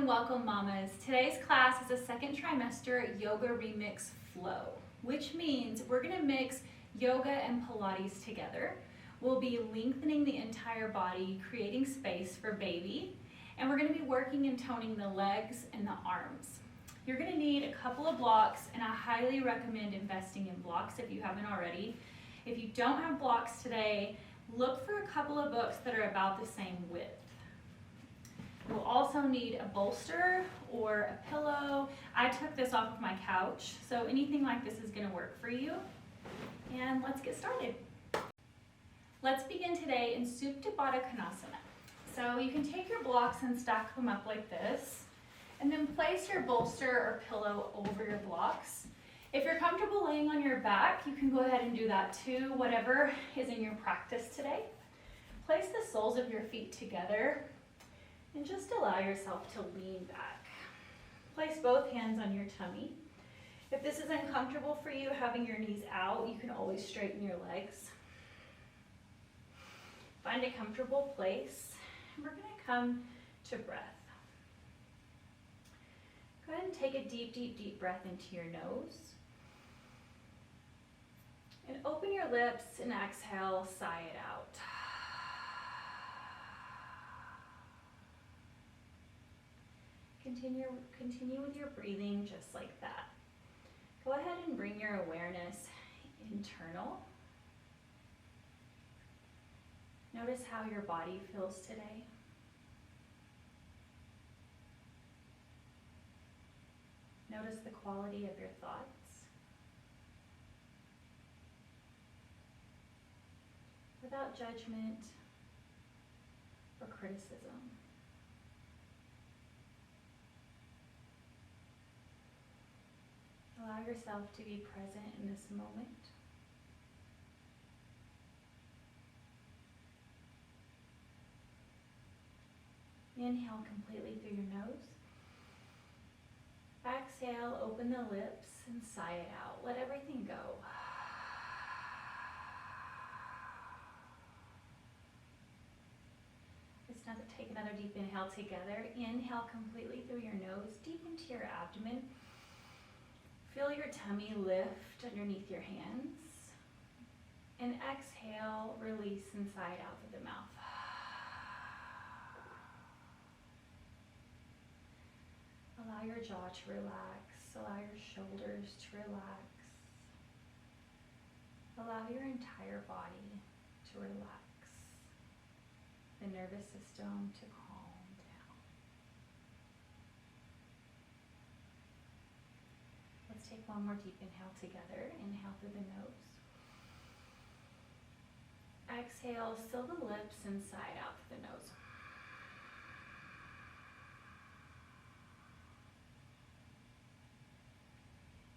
and welcome mamas. Today's class is a second trimester yoga remix flow, which means we're gonna mix yoga and Pilates together. We'll be lengthening the entire body, creating space for baby, and we're gonna be working and toning the legs and the arms. You're gonna need a couple of blocks, and I highly recommend investing in blocks if you haven't already. If you don't have blocks today, look for a couple of books that are about the same width. We'll also need a bolster or a pillow. I took this off of my couch, so anything like this is gonna work for you. And let's get started. Let's begin today in Supta Baddha Konasana. So you can take your blocks and stack them up like this, and then place your bolster or pillow over your blocks. If you're comfortable laying on your back, you can go ahead and do that too, whatever is in your practice today. Place the soles of your feet together and just allow yourself to lean back. Place both hands on your tummy. If this is uncomfortable for you, having your knees out, you can always straighten your legs. Find a comfortable place, and we're gonna come to breath. Go ahead and take a deep, deep, deep breath into your nose. And open your lips and exhale, sigh it out. Continue with your breathing just like that. Go ahead and bring your awareness internal. Notice how your body feels today. Notice the quality of your thoughts. Without judgment or criticism. Allow yourself to be present in this moment. Inhale completely through your nose. Exhale, open the lips and sigh it out. Let everything go. Take another deep inhale together. Inhale completely through your nose, deep into your abdomen. Feel your tummy lift underneath your hands. And exhale, release and sigh it out through the mouth. Allow your jaw to relax. Allow your shoulders to relax. Allow your entire body to relax. The nervous system to calm down. Let's take one more deep inhale together. Inhale through the nose. Exhale, seal the lips and sigh it out through the nose.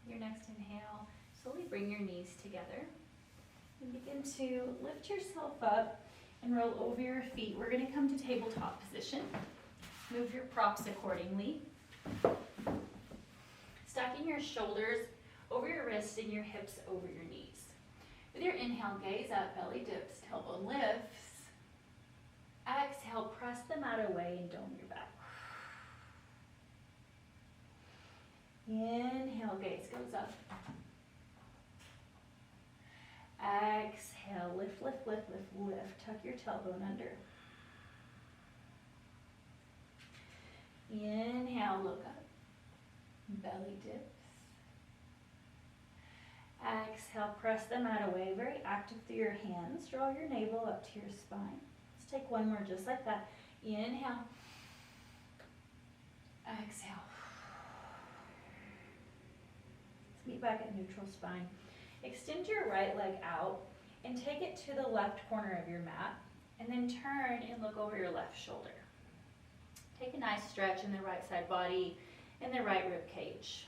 Your next inhale, slowly bring your knees together and begin to lift yourself up and roll over your feet. We're going to come to tabletop position. Move your props accordingly. Stacking your shoulders over your wrists and your hips over your knees. With your inhale, gaze up, belly dips, tailbone lifts. Exhale, press the mat away and dome your back. Inhale, gaze goes up. Exhale, lift, lift, lift, lift, lift. Tuck your tailbone under. Inhale, look up. Belly dips. Exhale, press the mat away. Very active through your hands. Draw your navel up to your spine. Let's take one more just like that. Inhale. Exhale. Let's meet back at neutral spine. Extend your right leg out and take it to the left corner of your mat, and then turn and look over your left shoulder. Take a nice stretch in the right side body and the right rib cage.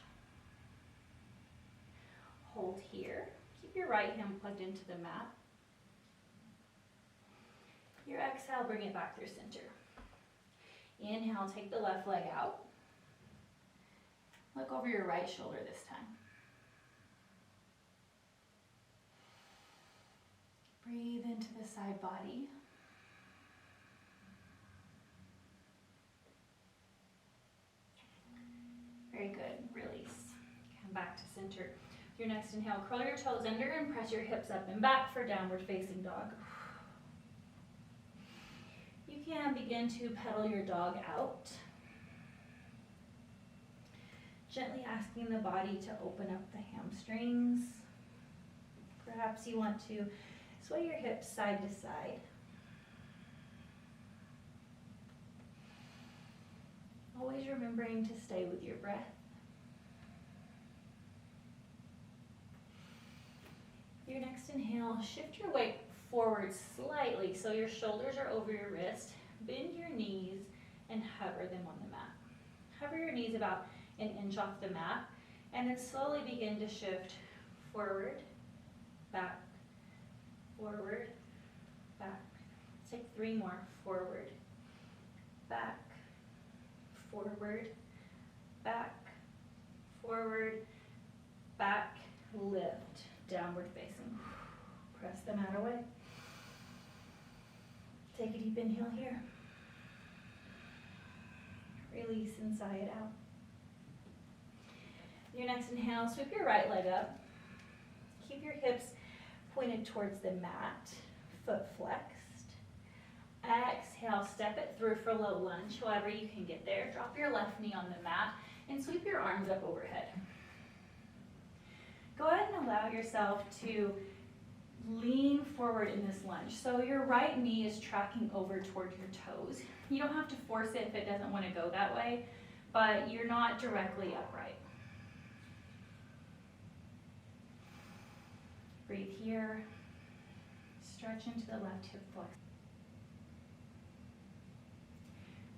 Hold here. Keep your right hand plugged into the mat. Your exhale, bring it back through center. Inhale, take the left leg out. Look over your right shoulder this time. Breathe into the side body. back to center. Your next inhale, curl your toes under and press your hips up and back for downward facing dog. You can begin to pedal your dog out. Gently asking the body to open up the hamstrings. Perhaps you want to sway your hips side to side. Always remembering to stay with your breath. Your next inhale, shift your weight forward slightly so your shoulders are over your wrist. Bend your knees and hover them on the mat. Hover your knees about an inch off the mat, and then slowly begin to shift forward, back, forward, back. Let's take 3 more. Forward, back, forward, back, forward, back, lift, downward facing. Press the mat away. Take a deep inhale here. Release and sigh it out. Your next inhale, sweep your right leg up. Keep your hips pointed towards the mat, foot flexed. Exhale, step it through for low lunge, however you can get there. Drop your left knee on the mat and sweep your arms up overhead. Go ahead and allow yourself to lean forward in this lunge. So your right knee is tracking over toward your toes. You don't have to force it if it doesn't want to go that way, but you're not directly upright. Breathe here. Stretch into the left hip flex.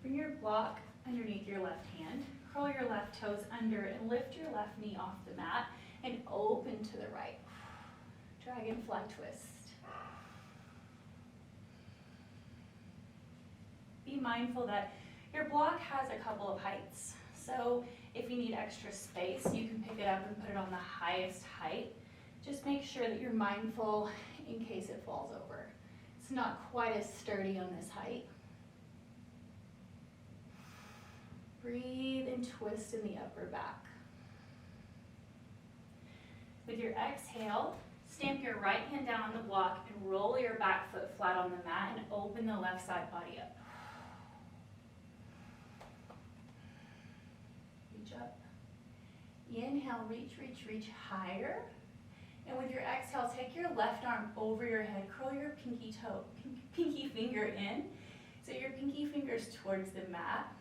Bring your block underneath your left hand. Curl your left toes under and lift your left knee off the mat and open to the right. Dragonfly twist. Be mindful that your block has a couple of heights. So if you need extra space, you can pick it up and put it on the highest height. Just make sure that you're mindful in case it falls over. It's not quite as sturdy on this height. Breathe and twist in the upper back. With your exhale, stamp your right hand down on the block and roll your back foot flat on the mat and open the left side body up. Reach up. Inhale, reach, reach, reach higher. And with your exhale, take your left arm over your head, curl your pinky finger in. So your pinky finger's towards the mat,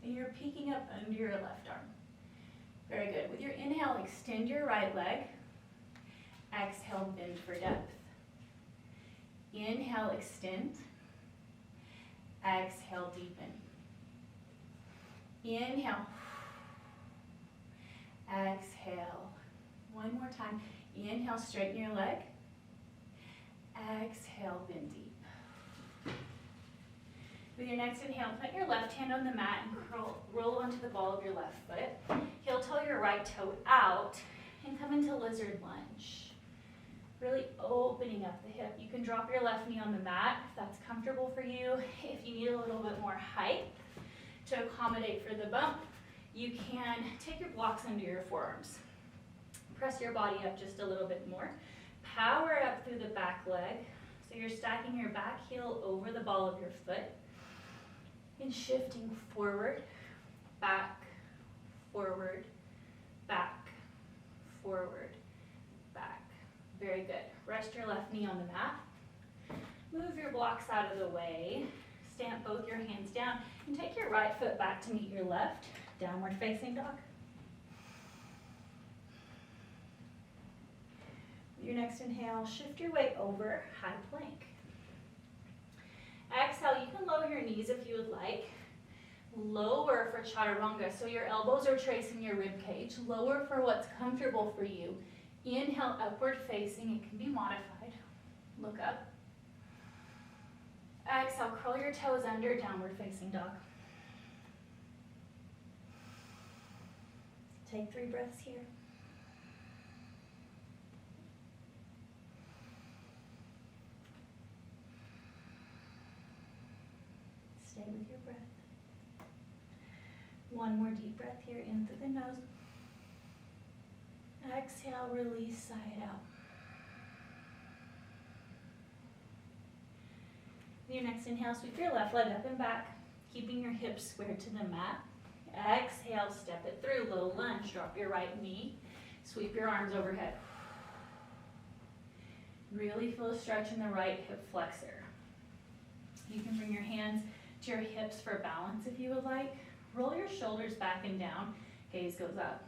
and you're peeking up under your left arm. Very good. With your inhale, extend your right leg. Exhale, bend for depth. Inhale, extend. Exhale, deepen. Inhale. Exhale. One more time. Inhale, straighten your leg. Exhale, bend deep. With your next inhale, put your left hand on the mat and roll onto the ball of your left foot. Heel toe your right toe out and come into lizard lunge. Really opening up the hip. You can drop your left knee on the mat if that's comfortable for you. If you need a little bit more height to accommodate for the bump, you can take your blocks under your forearms. Press your body up just a little bit more. Power up through the back leg. So you're stacking your back heel over the ball of your foot and shifting forward, back, forward, back, forward, back. Very good. Rest your left knee on the mat. Move your blocks out of the way. Stamp both your hands down and take your right foot back to meet your left. Downward facing dog. Your next inhale, shift your weight over, high plank. Exhale, you can lower your knees if you would like. Lower for chaturanga, so your elbows are tracing your rib cage. Lower for what's comfortable for you. Inhale, upward facing, it can be modified. Look up. Exhale, curl your toes under, downward facing dog. Take 3 breaths here. Stay with your breath. One more deep breath here in through the nose. Exhale, release, sigh it out. With your next inhale, sweep your left leg up and back, keeping your hips squared to the mat. Exhale, step it through, low lunge, drop your right knee, sweep your arms overhead. Really feel a stretch in the right hip flexor. You can bring your hands to your hips for balance if you would like. Roll your shoulders back and down, gaze goes up.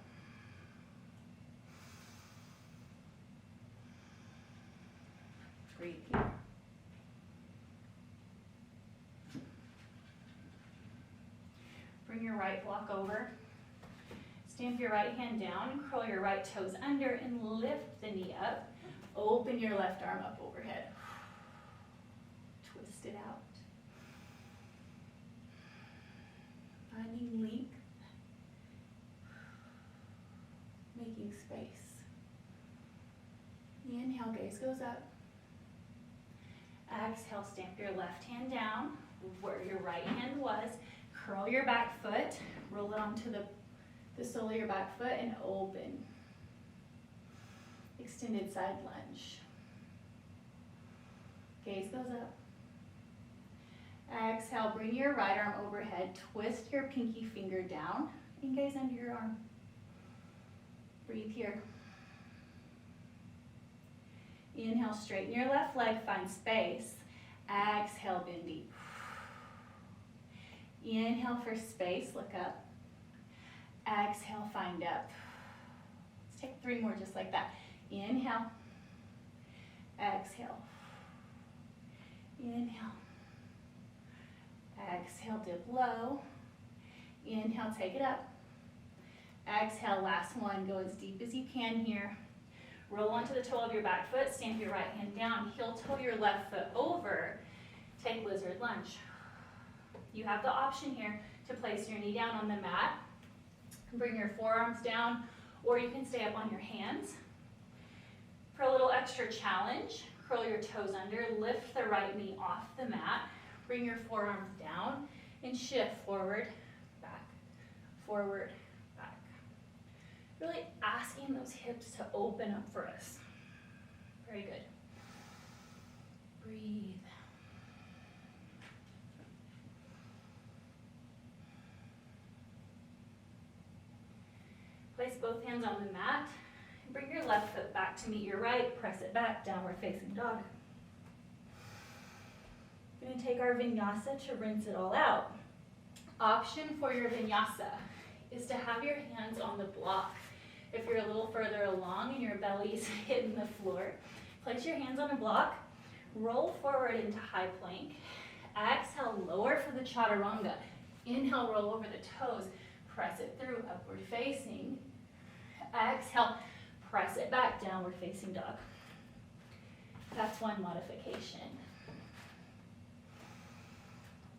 Breathe here. Bring your right block over. Stamp your right hand down, curl your right toes under and lift the knee up. Open your left arm up overhead. Twist it out. Finding length. Making space. Inhale, gaze goes up. Exhale, stamp your left hand down where your right hand was. Curl your back foot, roll it onto the sole of your back foot and open. Extended side lunge. Gaze goes up. Exhale, bring your right arm overhead, twist your pinky finger down and gaze under your arm. Breathe here. Inhale, straighten your left leg, find space. Exhale, bend deep. Inhale for space, look up. Exhale, find up. Let's take 3 more just like that. Inhale. Exhale. Inhale. Exhale, dip low. Inhale, take it up. Exhale, last one. Go as deep as you can here. Roll onto the toe of your back foot, stamp your right hand down, heel toe your left foot over. Take lizard lunge. You have the option here to place your knee down on the mat, bring your forearms down, or you can stay up on your hands. For a little extra challenge, curl your toes under, lift the right knee off the mat, bring your forearms down, and shift forward, back, forward, back. Really asking those hips to open up for us. Very good. Breathe. Place both hands on the mat. Bring your left foot back to meet your right. Press it back, downward facing dog. We're going to take our vinyasa to rinse it all out. Option for your vinyasa is to have your hands on the block. If you're a little further along and your belly's hitting the floor, place your hands on a block, roll forward into high plank. Exhale, lower for the chaturanga. Inhale, roll over the toes. Press it through, upward facing. Exhale, press it back, downward facing dog. That's one modification.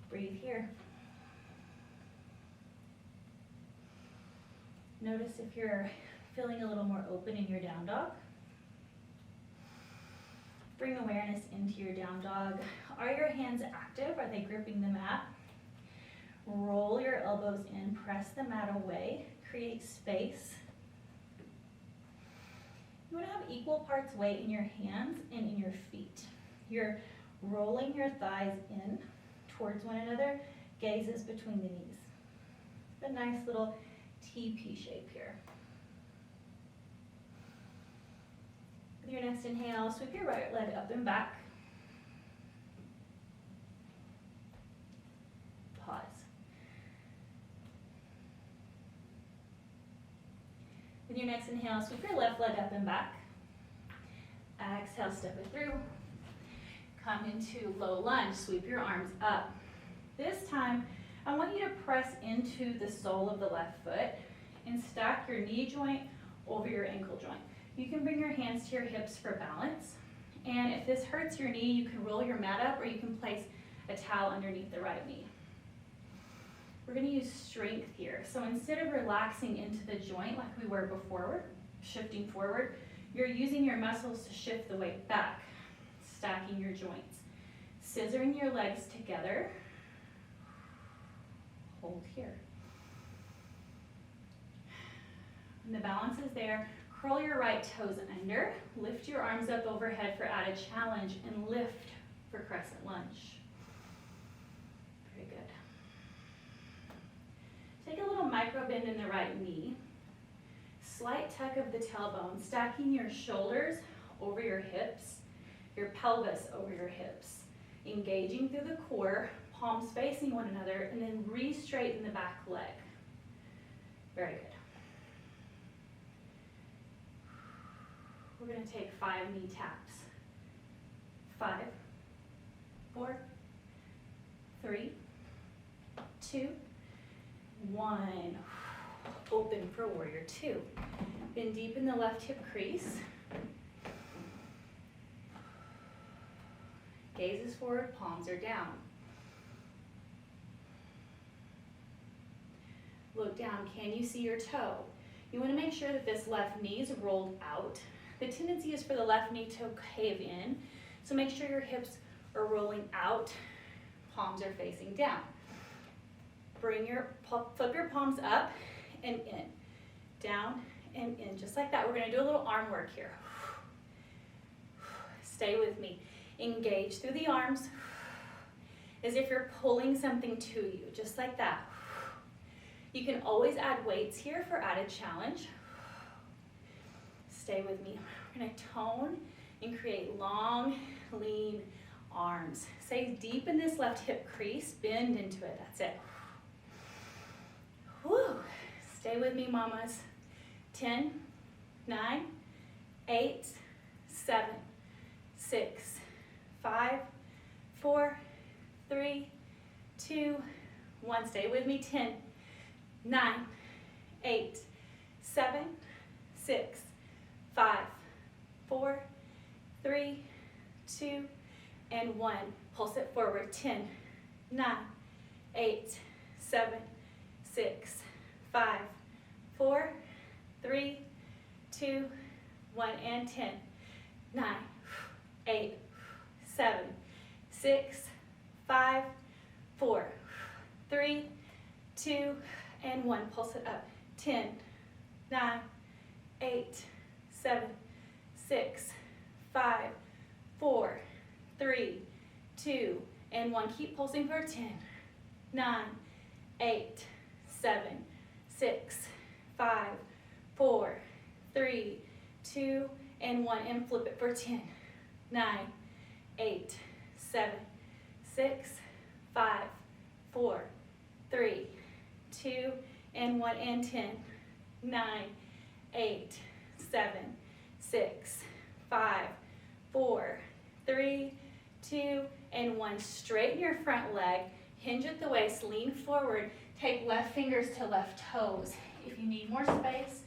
Breathe here. Notice if you're feeling a little more open in your down dog. Bring awareness into your down dog. Are your hands active? Are they gripping the mat? Roll your elbows in, press the mat away, create space. You want to have equal parts weight in your hands and in your feet. You're rolling your thighs in towards one another, gazes between the knees. A nice little TP shape here. With your next inhale, sweep your right leg up and back. Pause. With your next inhale, sweep your left leg up and back. Exhale, step it through. Come into low lunge, sweep your arms up. This time, I want you to press into the sole of the left foot and stack your knee joint over your ankle joint. You can bring your hands to your hips for balance. And if this hurts your knee, you can roll your mat up or you can place a towel underneath the right knee. We're going to use strength here. So instead of relaxing into the joint like we were before, shifting forward, you're using your muscles to shift the weight back, stacking your joints. Scissoring your legs together. Hold here. When the balance is there, Curl your right toes under, lift your arms up overhead for added challenge, and lift for crescent lunge. Very good. Take a little micro bend in the right knee. Slight tuck of the tailbone, stacking your shoulders over your hips, your pelvis over your hips, engaging through the core, palms facing one another, and then re-straighten the back leg. Very good. We're going to take 5 knee taps. 5, 4, 3, 2, 1. Open for warrior 2. Bend deep in the left hip crease. Gaze is forward, palms are down. Look down, can you see your toe? You want to make sure that this left knee is rolled out. The tendency is for the left knee to cave in, so make sure your hips are rolling out, palms are facing down. Flip your palms up and in, down and in, just like that. We're going to do a little arm work here. Stay with me. Engage through the arms as if you're pulling something to you, just like that. You can always add weights here for added challenge. Stay with me. We're going to tone and create long, lean arms. Stay deep in this left hip crease, bend into it, that's it. Whew. Stay with me, mamas. 10, 9, 8, 7, 6, 5, 4, 3, 2, 1. Stay with me. 10, 9, 8, 7, 6, 5, 4, 3, 2, and 1. Pulse it forward. 10, 9, 8, 7, 6, 5, 4, 3, 2, 1, and 10, 9, 8, 7, 6, 5, 4, 3, 2, and 1. Pulse it up. 10, 9, 8, 7, 6, 5, 4, 3, 2, and 1. Keep pulsing for 10, 9, 8, 7, 6, 5, 4, 3, 2, and 1. And flip it for 10, 9, 8, 7, 6, 5, 4, 3, 2, and 1. And 10, 9, 8, 7, 6, 5, 4, 3, 2, and 1. Straighten your front leg. Hinge at the waist, lean forward, take left fingers to left toes. If you need more space,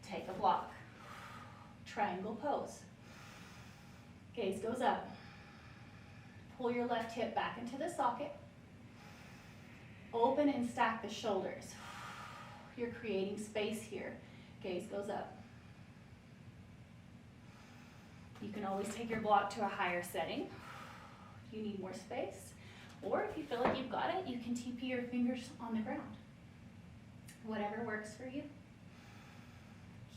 take a block. Triangle pose. Gaze goes up. Pull your left hip back into the socket. Open and stack the shoulders. You're creating space here. Gaze goes up. You can always take your block to a higher setting. If you need more space. Or if you feel like you've got it, you can TP your fingers on the ground. Whatever works for you.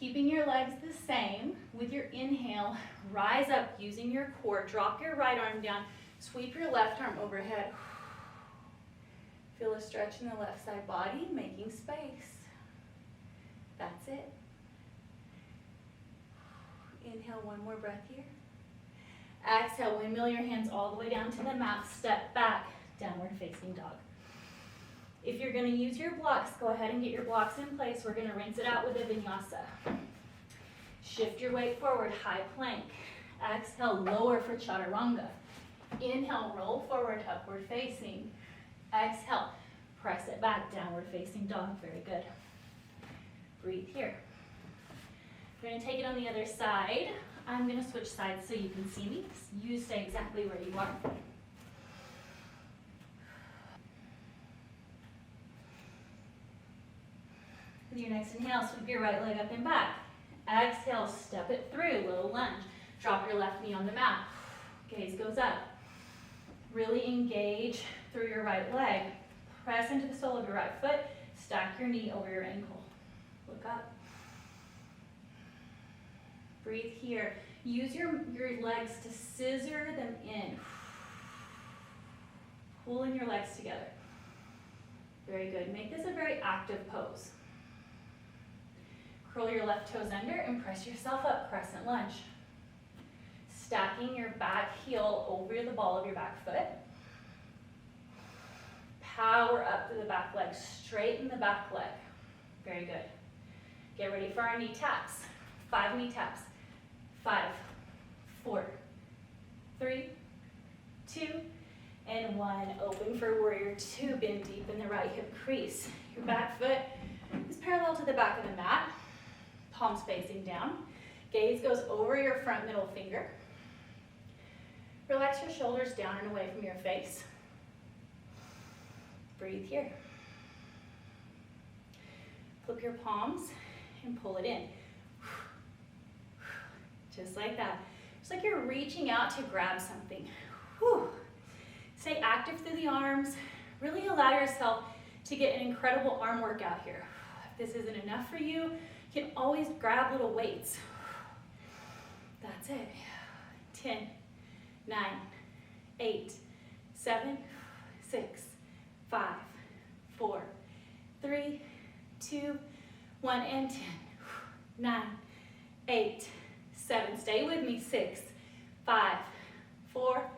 Keeping your legs the same, with your inhale, rise up using your core. Drop your right arm down. Sweep your left arm overhead. Feel a stretch in the left side body, making space. That's it. Inhale, one more breath here. Exhale, windmill your hands all the way down to the mat. Step back, downward facing dog. If you're going to use your blocks, go ahead and get your blocks in place. We're going to rinse it out with a vinyasa. Shift your weight forward, high plank. Exhale, lower for chaturanga. Inhale, roll forward, upward facing. Exhale, press it back, downward facing dog. Very good. Breathe here. We're going to take it on the other side. I'm going to switch sides so you can see me. You stay exactly where you are. With your next inhale, sweep your right leg up and back. Exhale, step it through, little lunge. Drop your left knee on the mat. Gaze goes up. Really engage through your right leg. Press into the sole of your right foot. Stack your knee over your ankle. Look up. Breathe here. Use your legs to scissor them in. Pulling your legs together. Very good. Make this a very active pose. Curl your left toes under and press yourself up, crescent lunge. Stacking your back heel over the ball of your back foot. Power up through the back leg. Straighten the back leg. Very good. Get ready for our knee taps. 5 knee taps. 5, 4, 3, 2, and 1. Open for warrior 2. Bend deep in the right hip crease. Your back foot is parallel to the back of the mat. Palms facing down. Gaze goes over your front middle finger. Relax your shoulders down and away from your face. Breathe here. Flip your palms and pull it in. Just like that. It's like you're reaching out to grab something. Whew. Stay active through the arms. Really allow yourself to get an incredible arm workout here. If this isn't enough for you, you can always grab little weights. That's it. 10, 9, 8, 7, 6, 5, 4, 3, 2, 1, and 10. 9, 8, 7. Stay with me. 6, 5, 4,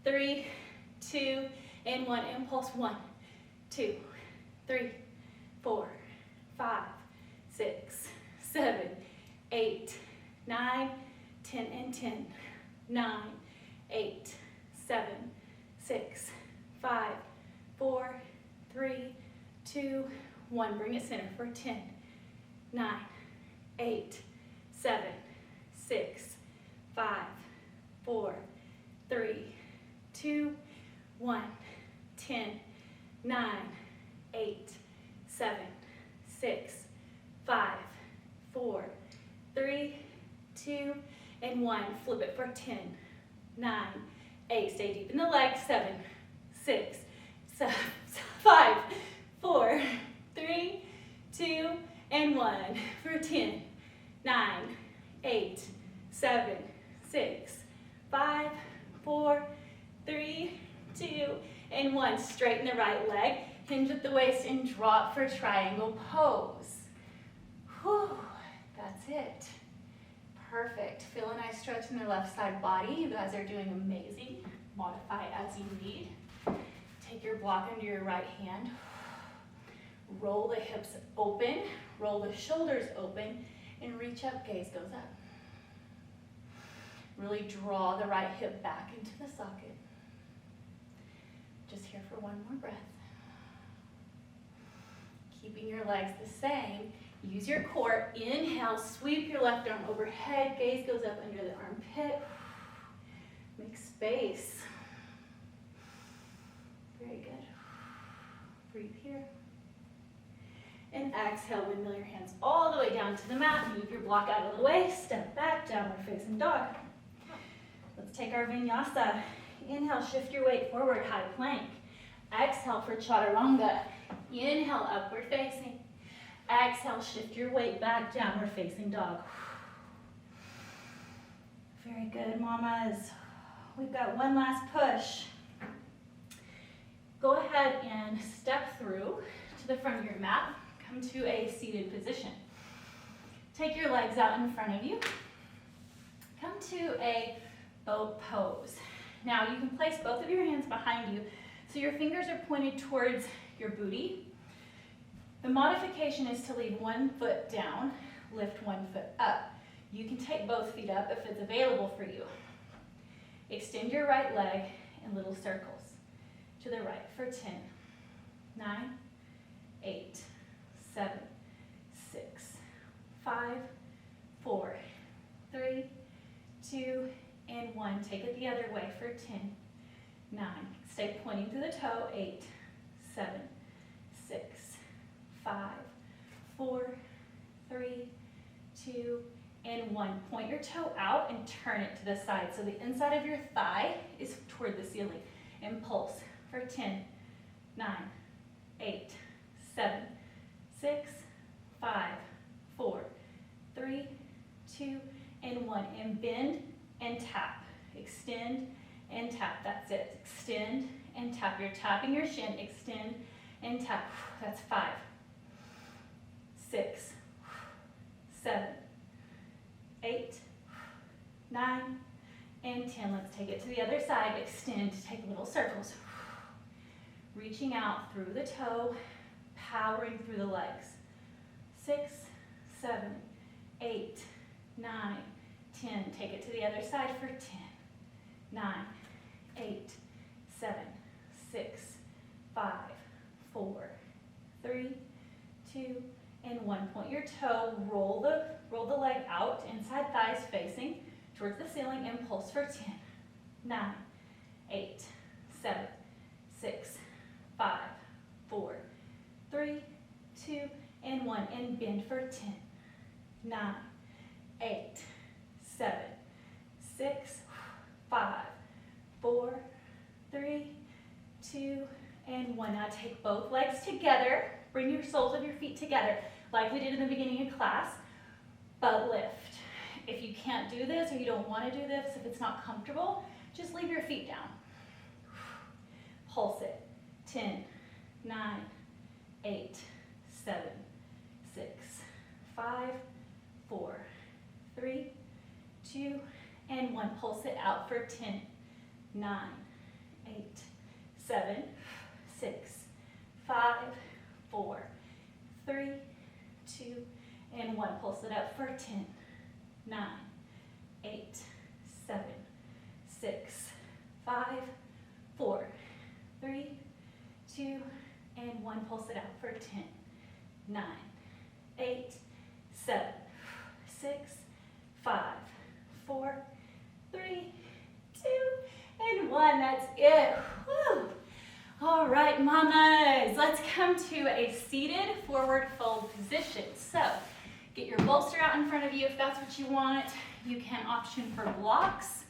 3, 2, and 1. Impulse. 1, 2, 3, 4, 5, 6, 7, 8, 9, 10, and 10. 9, 8, 7, 6, 5, 4, 3, 2, 1. Bring it center for 10, 9, 8, 7, 6, 5, 4, 3, 2, 1. 10, 9, 8, 7, 6, 5, 4, 3, 2, and 1. Flip it for 10, 9, 8. Stay deep in the legs. 7, 6, 5, 4, 3, 2, and 1. For 10, 9, 8, 7, 6, 5, 4, 3, 2, and 1. Straighten the right leg. Hinge at the waist and drop for triangle pose. Whew, that's it. Perfect. Feel a nice stretch in the left side body. You guys are doing amazing. Modify as you need. Take your block under your right hand. Roll the hips open. Roll the shoulders open. And reach up. Gaze goes up. Really draw the right hip back into the socket. Just here for one more breath. Keeping your legs the same. Use your core. Inhale, sweep your left arm overhead. Gaze goes up under the armpit. Make space. Very good. Breathe here. And exhale, windmill your hands all the way down to the mat. Move your block out of the way. Step back, downward facing dog. Let's take our vinyasa. Inhale, shift your weight forward, high plank. Exhale for chaturanga. Inhale, upward facing. Exhale, shift your weight back, downward facing dog. Very good, mamas. We've got one last push. Go ahead and step through to the front of your mat. Come to a seated position. Take your legs out in front of you. Come to a boat pose. Now you can place both of your hands behind you so your fingers are pointed towards your booty. The modification is to leave one foot down, lift one foot up. You can take both feet up if it's available for you. Extend your right leg in little circles to the right for 10, 9, 8, 7, 6, 5, 4, 3, 2, and 1. Take it the other way for 10, 9. Stay pointing to the toe. 8, 7, 6, 5, 4, 3, 2, and 1. Point your toe out and turn it to the side so the inside of your thigh is toward the ceiling. And pulse for 10, 9, 8, 7, 6, 5, 4, 3, 2, and 1. one, and bend and tap. Extend and tap, that's it. Extend and tap. You're tapping your shin, extend and tap. That's 5, 6, 7, 8, 9, and 10. Let's take it to the other side. Extend, take little circles. Reaching out through the toe, powering through the legs. 6, 7, 8, 9, 10. Take it to the other side for 10, 9, 8, 7, 6, 5, 4, 3, 2, and 1. Point your toe, roll the leg out, inside thighs facing towards the ceiling, and pulse for 10, 9, 8, 7, 6, 5, 4, 3, 2, and 1. And bend for 10, 9, 8, 7, 6, 5, 4, 3, 2, and 1. Now take both legs together. Bring your soles of your feet together like we did in the beginning of class, but lift. If you can't do this or you don't want to do this, if it's not comfortable, just leave your feet down. Pulse it. 10, 9, 8, 7, 6, 5, 4, 3, 2, and 1. Pulse it out for 10, 9, 8, 7, 6, 5, 4, 3, 2, and 1. Pulse it up for 10, 9, 8, 7, 6, 5, 4, 3, 2, and 1. Pulse it out for 10, 9, 8, 7, 6, 5, 4, 3, 2, and 1. That's it. Woo. All right, mamas, let's come to a seated forward fold position. So get your bolster out in front of you if that's what you want. You can option for blocks.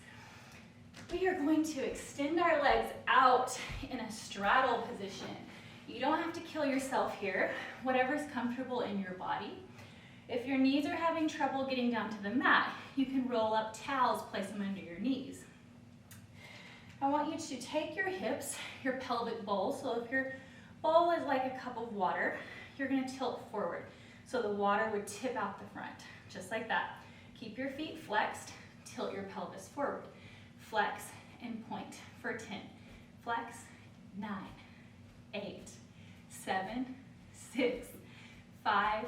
We are going to extend our legs out in a straddle position. You don't have to kill yourself here, whatever's comfortable in your body. If your knees are having trouble getting down to the mat, you can roll up towels, place them under your knees. I want you to take your hips, your pelvic bowl. So if your bowl is like a cup of water, you're going to tilt forward. So the water would tip out the front, just like that. Keep your feet flexed, tilt your pelvis forward. Flex and point for 10. Flex, 9, 8, 7, 6, 5,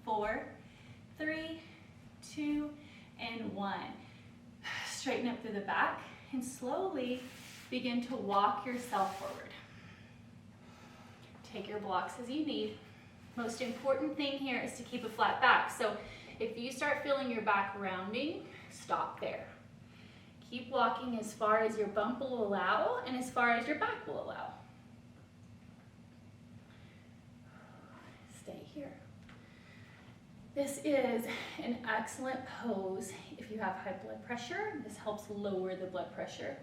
4, 3, 2, and 1. Straighten up through the back and slowly begin to walk yourself forward. Take your blocks as you need. Most important thing here is to keep a flat back. So if you start feeling your back rounding, stop there. Keep walking as far as your bump will allow and as far as your back will allow. Stay here. This is an excellent pose if you have high blood pressure. This helps lower the blood pressure.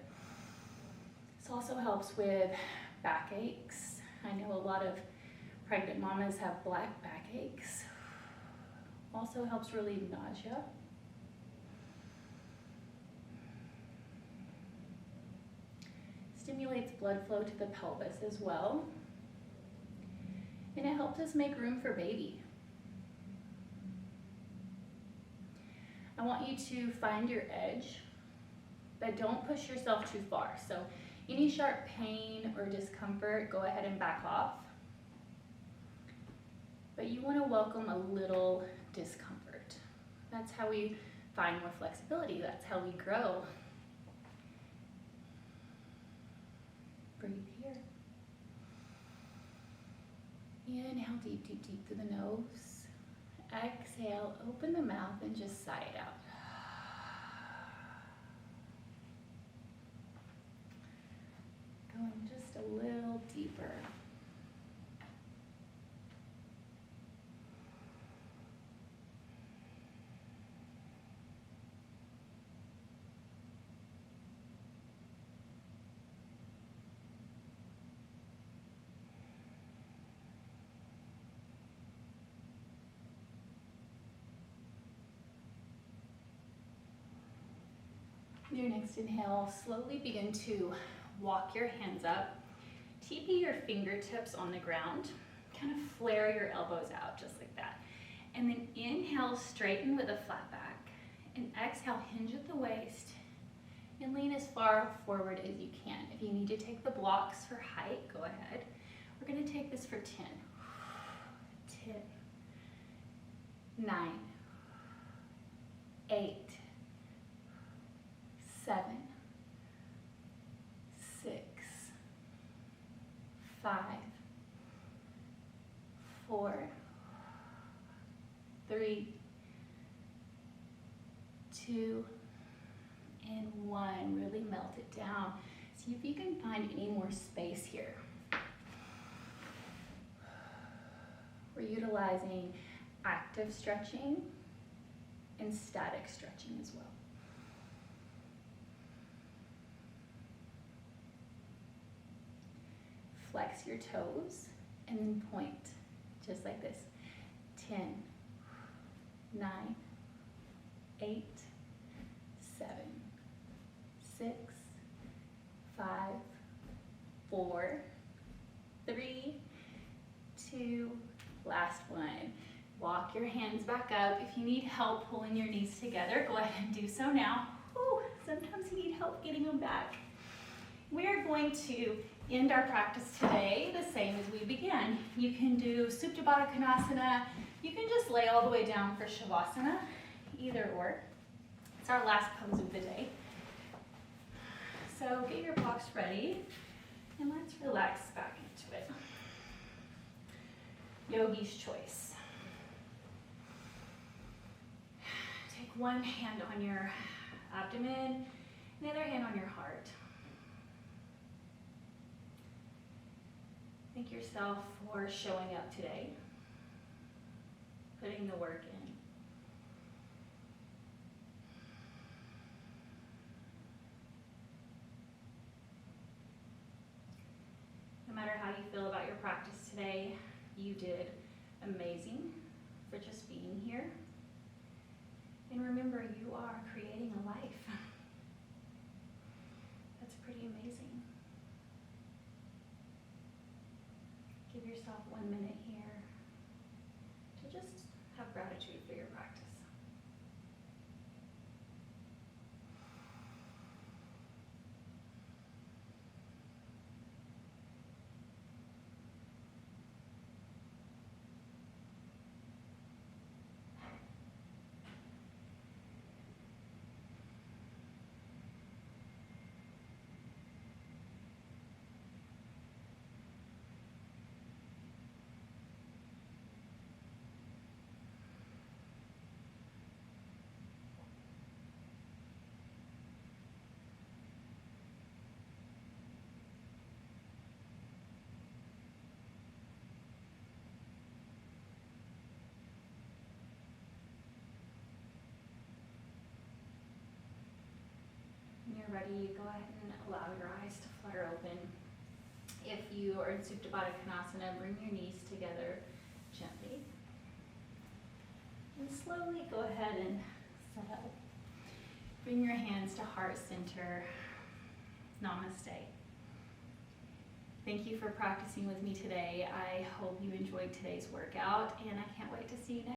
This also helps with backaches. I know a lot of pregnant mamas have black backaches. Also helps relieve nausea. Stimulates blood flow to the pelvis as well. And it helps us make room for baby. I want you to find your edge, but don't push yourself too far. So any sharp pain or discomfort, go ahead and back off. But you want to welcome a little discomfort. That's how we find more flexibility. That's how we grow. Breathe here. Inhale deep, deep, deep through the nose. Exhale, open the mouth and just sigh it out. Going just a little deeper. Next inhale, slowly begin to walk your hands up. TP your fingertips on the ground. Kind of flare your elbows out just like that. And then inhale, straighten with a flat back. And exhale, hinge at the waist. And lean as far forward as you can. If you need to take the blocks for height, go ahead. We're going to take this for 10. 10, 9, 8, 7, 6, 5, 4, 3, 2, and 1. Really melt it down. See if you can find any more space here. We're utilizing active stretching and static stretching as well. Flex your toes and then point, just like this. 10, 9, 8, 7, 6, 5, 4, 3, 2, last one. Walk your hands back up. If you need help pulling your knees together, go ahead and do so now. Whew, sometimes you need help getting them back. We are going to end our practice today the same as we began. You can do Supta Baddha Konasana. You can just lay all the way down for Shavasana, either or. It's our last pose of the day. So get your blocks ready and let's relax back into it. Yogi's choice. Take one hand on your abdomen and the other hand on your heart. Thank yourself for showing up today, putting the work in. No matter how you feel about your practice today, you did amazing for just being here. And remember, you are creating a life. That's pretty amazing. Give yourself 1 minute here to just have gratitude for your practice. When you're ready, go ahead and allow your eyes to flutter open. If you are in Supta Baddha Konasana, bring your knees together gently. And slowly go ahead and settle. Bring your hands to heart center. Namaste. Thank you for practicing with me today. I hope you enjoyed today's workout, and I